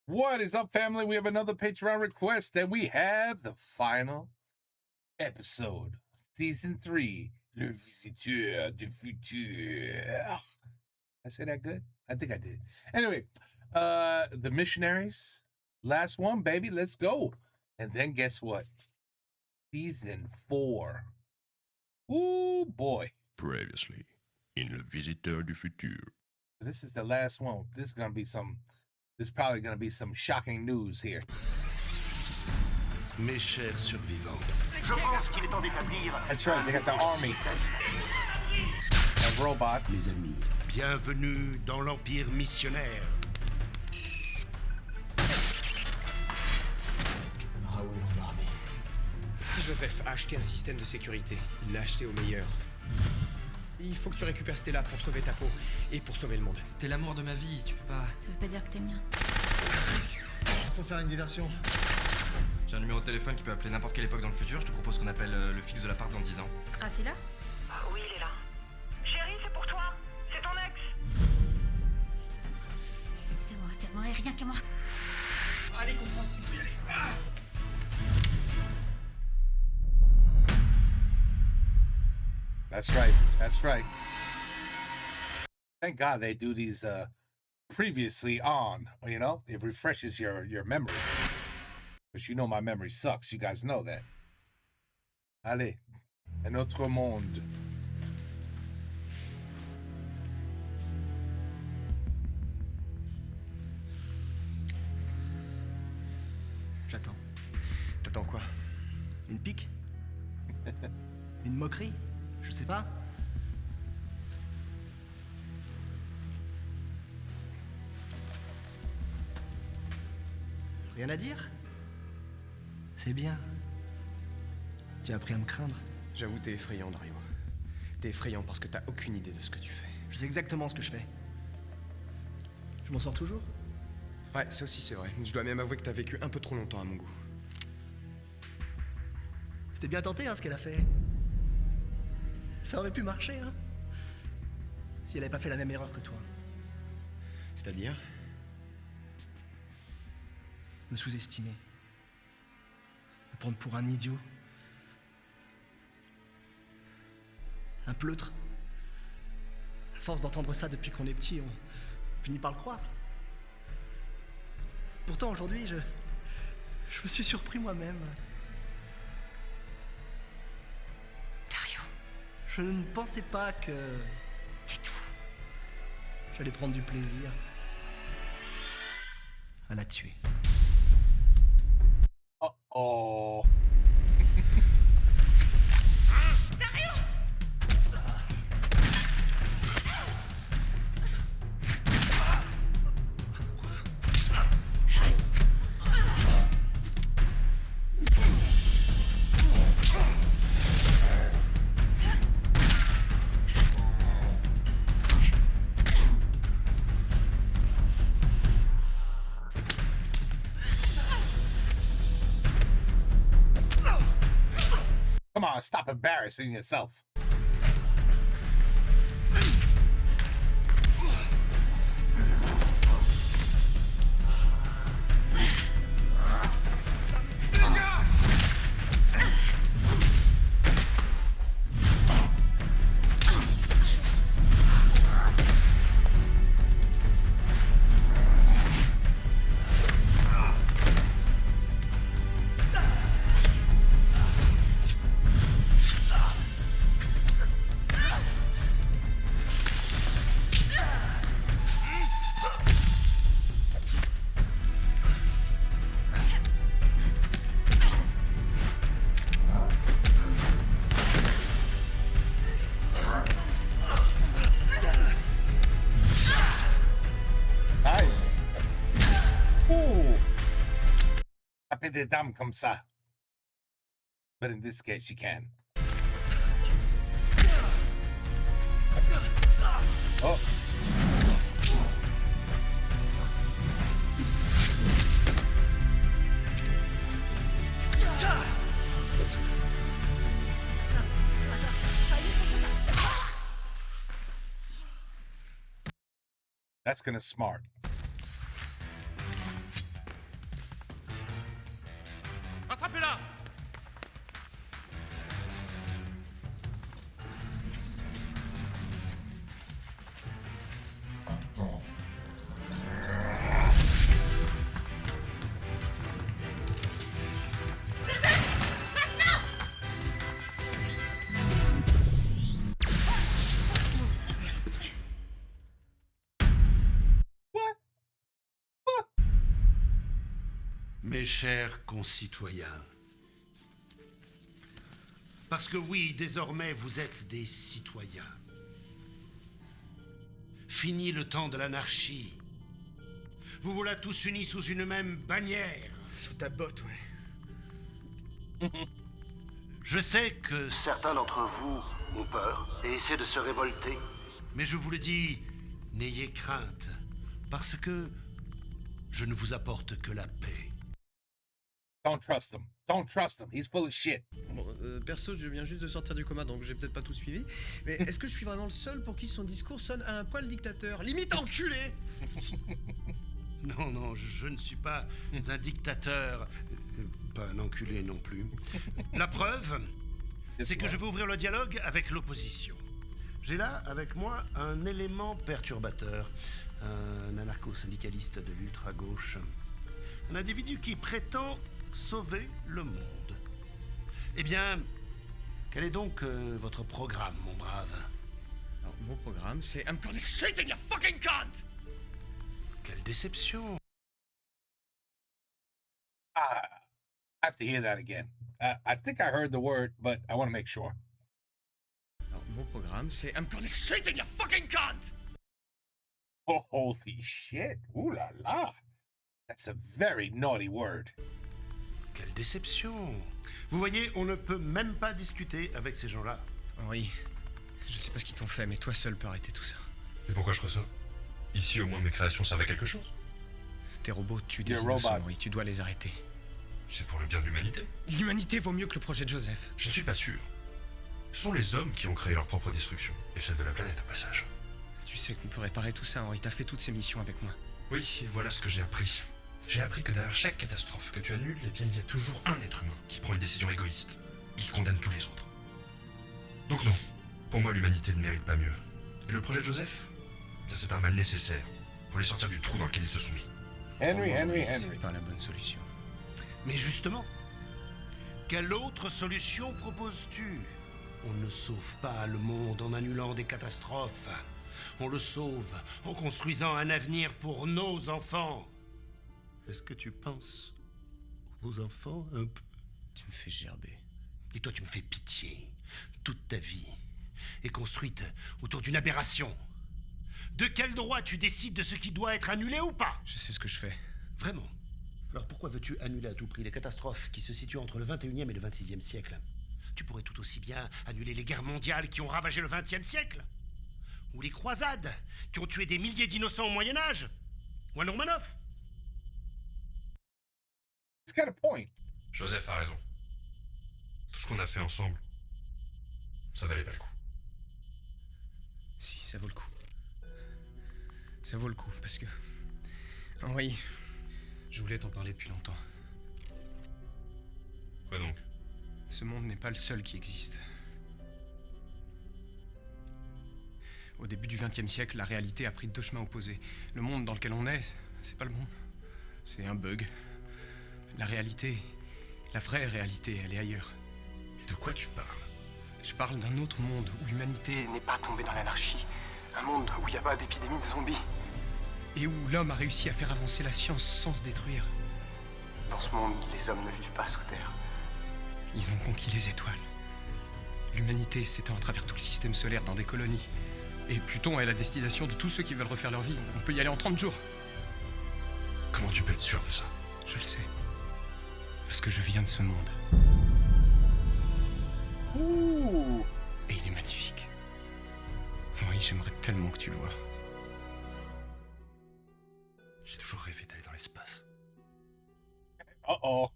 What is up, family? We have another Patreon request, and we have the final episode, Season 3, Le Visiteur du Futur. I say that good? I think I did. Anyway, the missionaries, last one, baby. Let's go. And then guess what? Season 4. Ooh, boy. Previously in Le Visiteur du Futur. This is the last one. This is probably going to be some shocking news here. Mes chers survivants, je pense qu'il est temps d'établir. That's right, they got the army of robots. Mes amis, bienvenue dans l'Empire missionnaire. Raoul Lombardi. Si Joseph a acheté un système de sécurité, il l'a acheté au meilleur. Il faut que tu récupères Stella pour sauver ta peau et pour sauver le monde. T'es l'amour de ma vie, tu peux pas... Ça veut pas dire que t'es mien. Faut faire une diversion. J'ai un numéro de téléphone qui peut appeler n'importe quelle époque dans le futur, je te propose qu'on appelle le fixe de l'appart dans 10 ans. Raph est là? Oui, il est là. Chérie, c'est pour toi. C'est ton ex. T'es moi et rien que moi. Allez, confesse, il faut y aller. That's right. That's right. Thank God they do these previously on. You know, it refreshes your memory. Because you know my memory sucks. You guys know that. Allez, un autre monde. J'attends. T'attends quoi? Une pique? Une moquerie? Je sais pas. Rien à dire? C'est bien. Tu as appris à me craindre. J'avoue, t'es effrayant, Dario. T'es effrayant parce que t'as aucune idée de ce que tu fais. Je sais exactement ce que je fais. Je m'en sors toujours. Ouais, ça aussi c'est vrai. Je dois même avouer que t'as vécu un peu trop longtemps à mon goût. C'était bien tenté, hein, ce qu'elle a fait. Ça aurait pu marcher, hein. Si elle avait pas fait la même erreur que toi. C'est-à-dire? Me sous-estimer. Me prendre pour un idiot. Un pleutre. À force d'entendre ça depuis qu'on est petit, on finit par le croire. Pourtant, aujourd'hui, je me suis surpris moi-même. Dario, Je ne pensais pas que tais-toi. j'allais prendre du plaisir à la tuer. Oh. Come on, stop embarrassing yourself. Nice. Ooh. Taper des dames comme ça. But in this case, you can. Oh. That's gonna smart. Attrapez-la! What? What? Mes chers concitoyens, parce que oui, désormais vous êtes des citoyens. Fini le temps de l'anarchie. Vous voilà tous unis sous une même bannière. Sous ta botte, ouais. Je sais que certains d'entre vous ont peur et essaient de se révolter. Mais je vous le dis, n'ayez crainte, parce que je ne vous apporte que la paix. Don't trust him. Don't trust him. He's full of shit. Bon, perso, je viens juste de sortir du coma, donc j'ai peut-être pas tout suivi. Mais est-ce que je suis vraiment le seul pour qui son discours sonne à un poil dictateur? Limite enculé! Non, non, je ne suis pas un dictateur, pas un enculé non plus. La preuve, c'est que je vais ouvrir le dialogue avec l'opposition. J'ai là, avec moi, un élément perturbateur, un anarcho-syndicaliste de l'ultra-gauche, un individu qui prétend sauver le monde. Eh bien, quel est donc votre programme, mon brave? Alors, mon programme, c'est I'm gonna shit in your fucking cunt! Quelle déception! I have to hear that again. I think I heard the word, but I want to make sure. Alors, mon programme, c'est I'm gonna shit in your fucking cunt! Oh, holy shit. Ooh la la. That's a very naughty word. Quelle déception! Vous voyez, on ne peut même pas discuter avec ces gens-là. Henri, je sais pas ce qu'ils t'ont fait, mais toi seul peux arrêter tout ça. Et pourquoi je ferais ça? Ici, au moins, mes créations servent à quelque chose. Tes robots tuent des Your innocents, robots. Henri, tu dois les arrêter. C'est pour le bien de l'humanité. L'humanité vaut mieux que le projet de Joseph. Je ne suis pas sûr. Ce sont les hommes qui ont créé leur propre destruction, et celle de la planète au passage. Tu sais qu'on peut réparer tout ça, Henri, t'as fait toutes ces missions avec moi. Oui, et voilà ce que j'ai appris. J'ai appris que derrière chaque catastrophe que tu annules, eh bien, il y a toujours un être humain qui prend une décision égoïste. Il condamne tous les autres. Donc non, pour moi, l'humanité ne mérite pas mieux. Et le projet de Joseph, ça c'est un mal nécessaire pour les sortir du trou dans lequel ils se sont mis. Henry, Pour moi, Henry, Henri, Henry. C'est pas la bonne solution. Mais justement, quelle autre solution proposes-tu? On ne sauve pas le monde en annulant des catastrophes. On le sauve en construisant un avenir pour nos enfants. Est-ce que tu penses aux enfants un peu? Tu me fais gerber. Et toi, tu me fais pitié. Toute ta vie est construite autour d'une aberration. De quel droit tu décides de ce qui doit être annulé ou pas? Je sais ce que je fais. Vraiment? Alors pourquoi veux-tu annuler à tout prix les catastrophes qui se situent entre le 21e et le 26e siècle? Tu pourrais tout aussi bien annuler les guerres mondiales qui ont ravagé le 20e siècle? Ou les croisades qui ont tué des milliers d'innocents au Moyen-Âge? Ou un Romanov? He's got a point. Joseph a raison. Tout ce qu'on a fait ensemble, ça valait pas le coup. Si, ça vaut le coup. Ça vaut le coup, parce que... Henri, je voulais t'en parler depuis longtemps. Quoi donc? Ce monde n'est pas le seul qui existe. Au début du XXe siècle, la réalité a pris deux chemins opposés. Le monde dans lequel on est, c'est pas le monde. C'est un bug. La réalité, la vraie réalité, elle est ailleurs. Mais de quoi tu parles? Je parle d'un autre monde où l'humanité n'est pas tombée dans l'anarchie. Un monde où il n'y a pas d'épidémie de zombies. Et où l'homme a réussi à faire avancer la science sans se détruire. Dans ce monde, les hommes ne vivent pas sous terre. Ils ont conquis les étoiles. L'humanité s'étend à travers tout le système solaire dans des colonies. Et Pluton est la destination de tous ceux qui veulent refaire leur vie. On peut y aller en 30 jours. Comment tu peux être sûr de ça? Je le sais. Parce que je viens de ce monde. Ooh. Et il est magnifique. Oui, j'aimerais tellement que tu le vois. J'ai toujours rêvé d'aller dans l'espace. Uh-oh.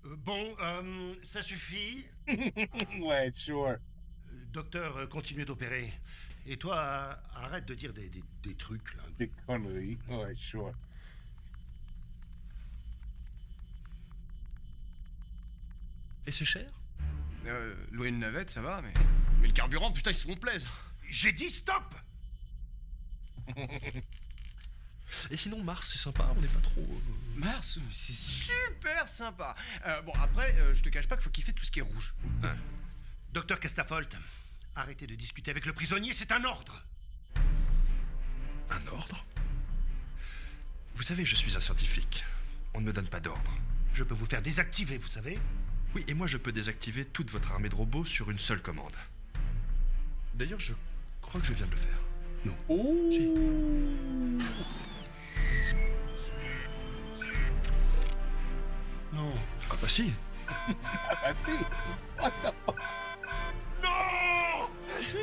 Bon, ça suffit. Ouais, sure. Docteur, continuez d'opérer. Et toi, arrête de dire des trucs, là. Des conneries. Ouais, sure. Et c'est cher? Louer une navette, ça va, mais le carburant, putain, ils se font plaisir. J'ai dit stop! Et sinon, Mars, c'est sympa, on n'est pas trop... Mars, c'est super sympa. Bon, après, je te cache pas qu'il faut kiffer tout ce qui est rouge. Docteur Castafolt, arrêtez de discuter avec le prisonnier, c'est un ordre! Un ordre? Vous savez, je suis un scientifique. On ne me donne pas d'ordre. Je peux vous faire désactiver, vous savez? Oui, et moi je peux désactiver toute votre armée de robots sur une seule commande. D'ailleurs, je crois que je viens de le faire. Non. Oh. Si. Non. Ah bah si. Ah si. What the fuck? Non! Si.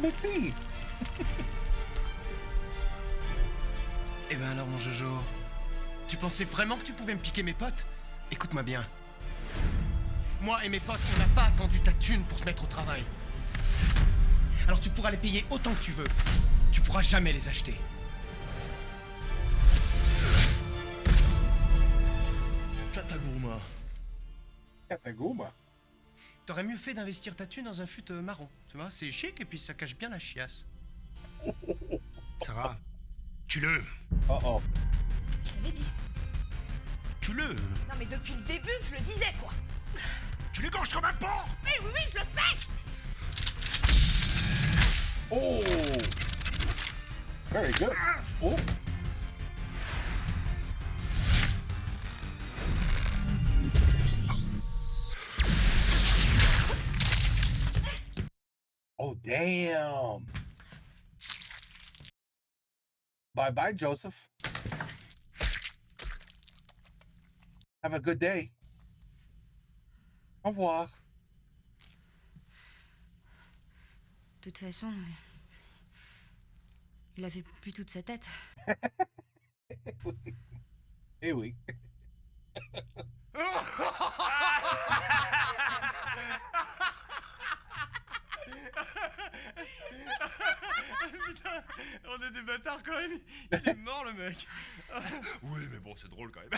Mais si. Eh ben alors, mon Jojo, tu pensais vraiment que tu pouvais me piquer mes potes? Écoute-moi bien. Moi et mes potes, on n'a pas attendu ta thune pour se mettre au travail. Alors tu pourras les payer autant que tu veux. Tu pourras jamais les acheter. Katagourma. Kataguma. T'aurais mieux fait d'investir ta thune dans un fut marron. Tu vois, c'est chic et puis ça cache bien la chiasse. Sarah, tue-le! Oh oh. Je l'avais dit. Tue-le! Non mais depuis le début, je le disais quoi. Tu l'égorges comme un porc! Oui, oui, oui, je le fais. Oh. Very good. Oh. Oh, damn. Bye-bye, Joseph. Have a good day. Au revoir. De toute façon, il avait plus toute sa tête. Eh oui. Putain, on est des bâtards quand même. Il est mort le mec. Oui, mais bon, c'est drôle quand même.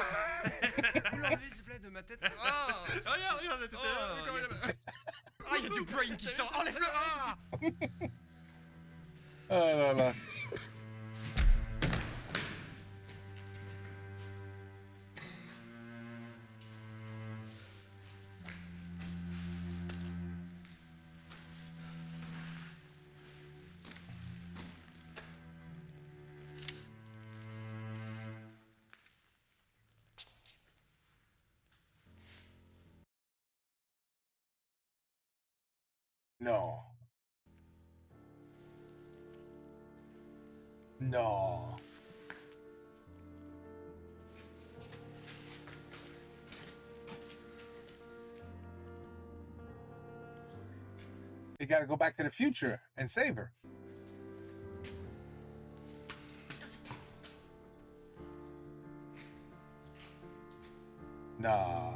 Vous l'enlevez s'il vous plaît de ma tête. Ah, Regarde, la tête il y a du brain qui sort. Enlève-le. Ah. Oh là là. No. No. You gotta go back to the future and save her. Nah.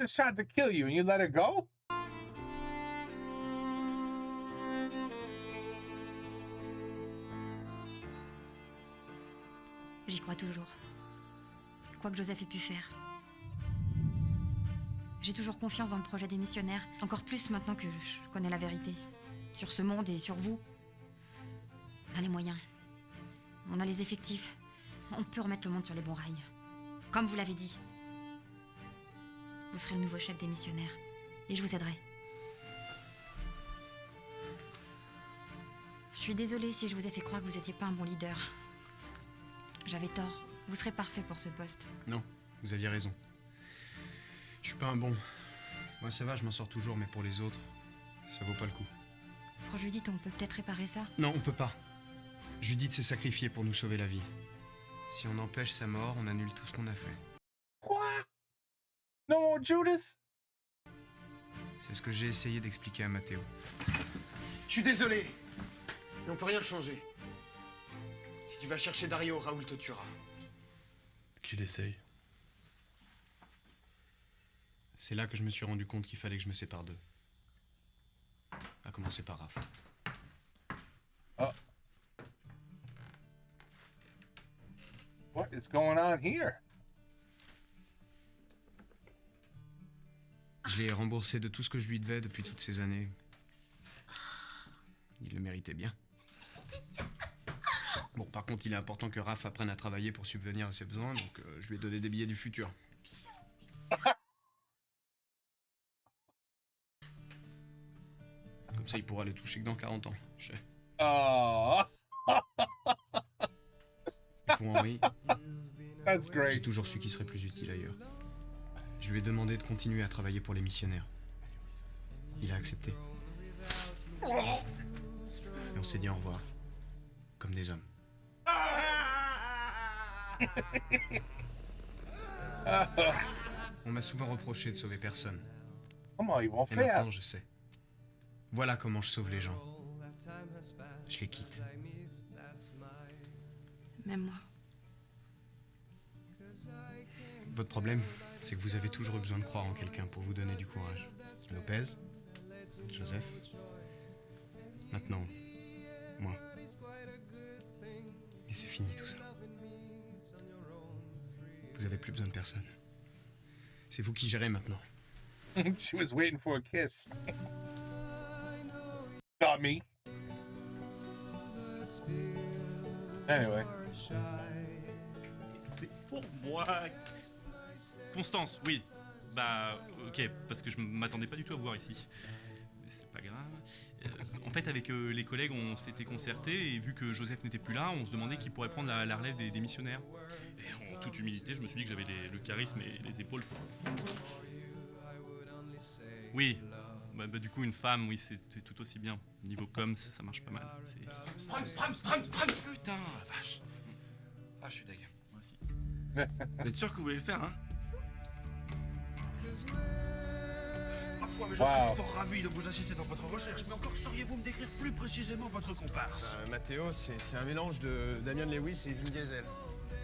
Just tried to kill you and you let her go? J'y crois toujours. Quoi que Joseph ait pu faire. J'ai toujours confiance dans le projet des missionnaires, encore plus maintenant que je connais la vérité. Sur ce monde et sur vous. On a les moyens. On a les effectifs. On peut remettre le monde sur les bons rails. Comme vous l'avez dit. Vous serez le nouveau chef des missionnaires. Et je vous aiderai. Je suis désolée si je vous ai fait croire que vous n'étiez pas un bon leader. J'avais tort. Vous serez parfait pour ce poste. Non, vous aviez raison. Je suis pas un bon. Moi ça va, je m'en sors toujours, mais pour les autres, ça vaut pas le coup. Pour Judith, on peut peut-être réparer ça? Non, on peut pas. Judith s'est sacrifiée pour nous sauver la vie. Si on empêche sa mort, on annule tout ce qu'on a fait. Quoi? No more Judith? C'est ce que j'ai essayé d'expliquer à Matteo. Je suis désolé, mais on peut rien changer. Si tu vas chercher Dario, Raoul te tuera. Qu'il essaye. C'est là que je me suis rendu compte qu'il fallait que je me sépare d'eux. À commencer par Raph. Oh. What is going on here? Je l'ai remboursé de tout ce que je lui devais depuis toutes ces années. Il le méritait bien. Bon, par contre, il est important que Raph apprenne à travailler pour subvenir à ses besoins, donc je lui ai donné des billets du futur. Comme ça, il pourra les toucher que dans 40 ans. Je sais. Oh, Et pour Henri, that's j'ai great. toujours su qu'il serait plus utile ailleurs. Je lui ai demandé de continuer à travailler pour les missionnaires. Il a accepté. Et on s'est dit au revoir. Comme des hommes. On m'a souvent reproché de sauver personne. Comment ils vont Et faire? maintenant, je sais. Voilà comment je sauve les gens. Je les quitte. Même moi. Votre problème, c'est que vous avez toujours eu besoin de croire en quelqu'un pour vous donner du courage. Lopez, Joseph, maintenant, moi. Et c'est fini tout ça. Vous avez plus besoin de personne. C'est vous qui gérez maintenant. She was waiting for a kiss. Not me. Anyway. C'est pour moi. Constance, oui. Bah, ok, parce que je m'attendais pas du tout à vous voir ici. Mais c'est pas grave. En fait, avec les collègues, on s'était concertés et vu que Joseph n'était plus là, on se demandait qui pourrait prendre la relève des missionnaires. Et en toute humilité, je me suis dit que j'avais le charisme et les épaules pour. Oui. Bah, du coup, une femme, oui, c'est tout aussi bien. Niveau com, ça marche pas mal. Putain, la vache. Ah, je suis deg. Moi aussi. Vous êtes sûr que vous voulez le faire, hein? Ma foi, mais je Wow. serais fort ravi de vous assister dans votre recherche, mais encore sauriez-vous me décrire plus précisément votre comparse? Matteo, c'est un mélange de Damian Lewis et Vin Diesel.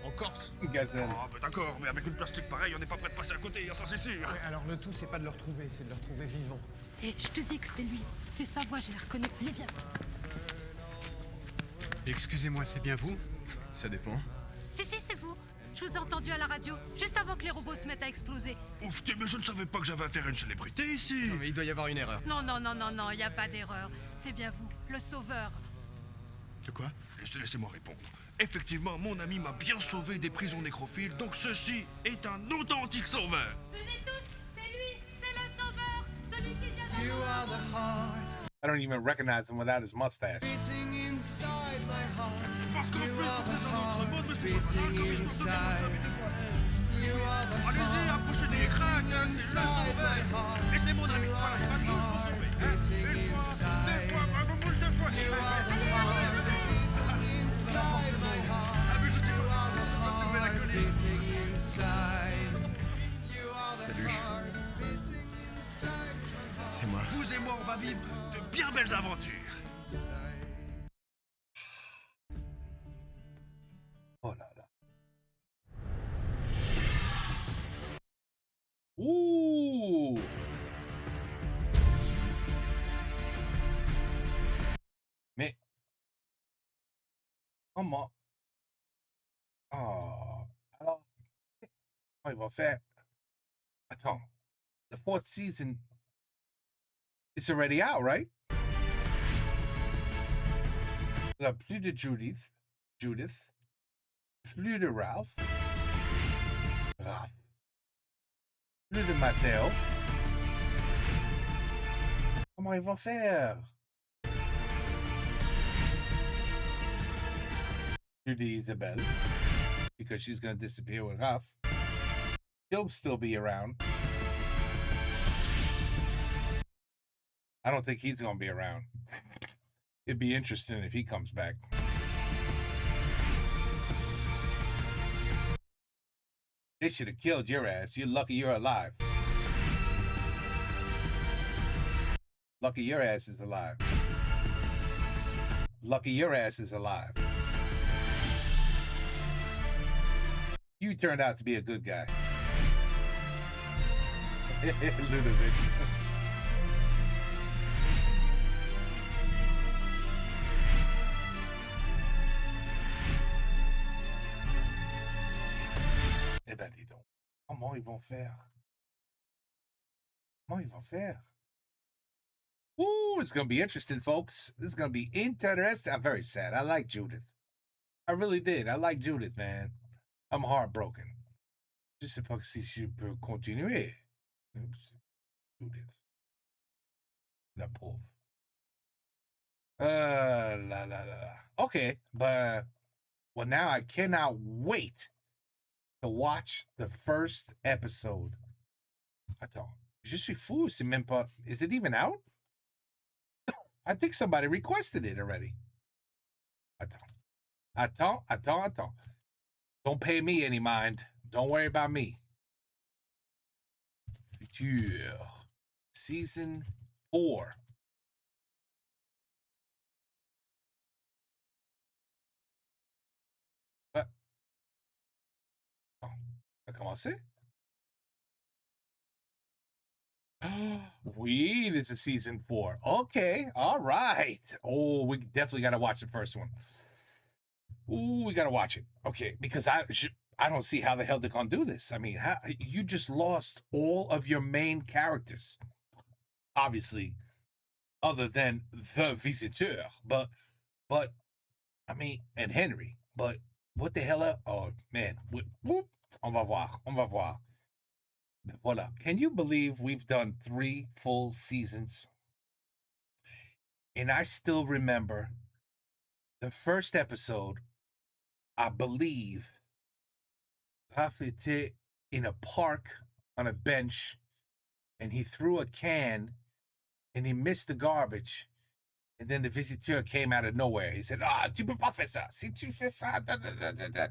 En Corse. Gazelle. Ah, bah d'accord, mais avec une plastique pareille, on n'est pas prêt de passer à côté, ça c'est sûr. Ouais, alors le tout, c'est pas de le retrouver, c'est de le retrouver vivant. Et je te dis que c'est lui. C'est sa voix, je l'ai reconnue. Allez, viens. Excusez-moi, c'est bien vous? Ça dépend. Si, c'est vous. Je vous ai entendu à la radio, juste avant que les robots se mettent à exploser. Ouf, mais je ne savais pas que j'avais affaire à une célébrité ici. Non, mais il doit y avoir une erreur. Non, il n'y a pas d'erreur. C'est bien vous, le sauveur. De quoi? Laissez-moi répondre. Effectivement, mon ami m'a bien sauvé des prisons nécrophiles, donc ceci est un authentique sauveur. Venez tous, c'est lui, c'est le sauveur, celui qui vient de... I don't even recognize him without his mustache. Parce qu'en plus, vous êtes dans notre monde, mais c'est pas mal comme histoire de allez-y, approchez des crânes, c'est le sauveur. Et c'est mon ami, voilà, il va tous vous sauver. Une fois, deux fois, un boule de fois. Ah, mais je sais pas, votre nouvelle acolyte. Salut. C'est moi. Vous et moi, on va vivre de bien belles aventures. Oh là là. Ouh. Mais comment? Oh. Alors, il va faire. Attends. The fourth season is already out, right? Il n'y a plus de Judith. Plus de Ralph. Plus de Matteo. Comment ils vont faire? Plus d'Isabelle. Because she's going to disappear with Ralph. He'll still be around. I don't think he's going to be around. It'd be interesting if he comes back. They should have killed your ass. You're lucky you're alive. Lucky your ass is alive. Lucky your ass is alive. You turned out to be a good guy. Ludovic. Eh ben, dis donc. Comment ils vont faire? Comment ils vont faire? Ooh, it's going to be interesting, folks. This is going to be interesting. I'm very sad. I like Judith. I really did. I like Judith, man. I'm heartbroken. Je sais pas si je peux continuer. Judith. La pauvre. La, la, la, la. Okay, but, well, now I cannot wait to watch the first episode. Attends, je suis fou, c'est même pas, is it even out? I think somebody requested it already. Attends. Don't pay me any mind. Don't worry about me. Future. Season 4. What? Oh, ça a commencé? Oui, this is season 4. Okay, all right. Oh, we definitely got to watch the first one. Ooh, we got to watch it. Okay, because I don't see how the hell they're going to do this. I mean, you just lost all of your main characters. Obviously, other than the Visiteur, but I mean, and Henry. But what the hell? Oh, man. Whoop. On va voir. Voilà. Can you believe we've done 3 full seasons? And I still remember the first episode, I believe, Raf était in a park on a bench, and he threw a can, and he missed the garbage. And then the Visiteur came out of nowhere. He said, tu peux pas faire ça. Si tu fais ça, da, da, da, da, da.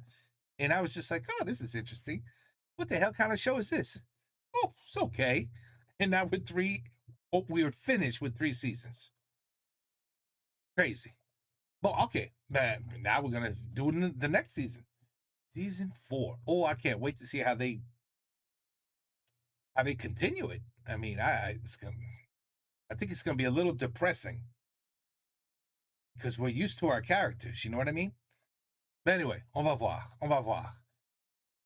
And I was just like, oh, this is interesting. What the hell kind of show is this? Oh, it's okay. And now with 3, we were finished with 3 seasons. Crazy. Well, okay. Man, now we're going to do the next season. Season 4. Oh, I can't wait to see how they continue it. I mean, I think it's going to be a little depressing because we're used to our characters. You know what I mean? But anyway, on va voir.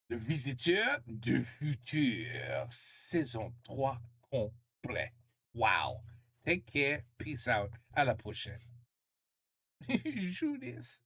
Le Visiteur du Futur, saison 3 complet. Wow. Take care. Peace out. À la prochaine. Judith.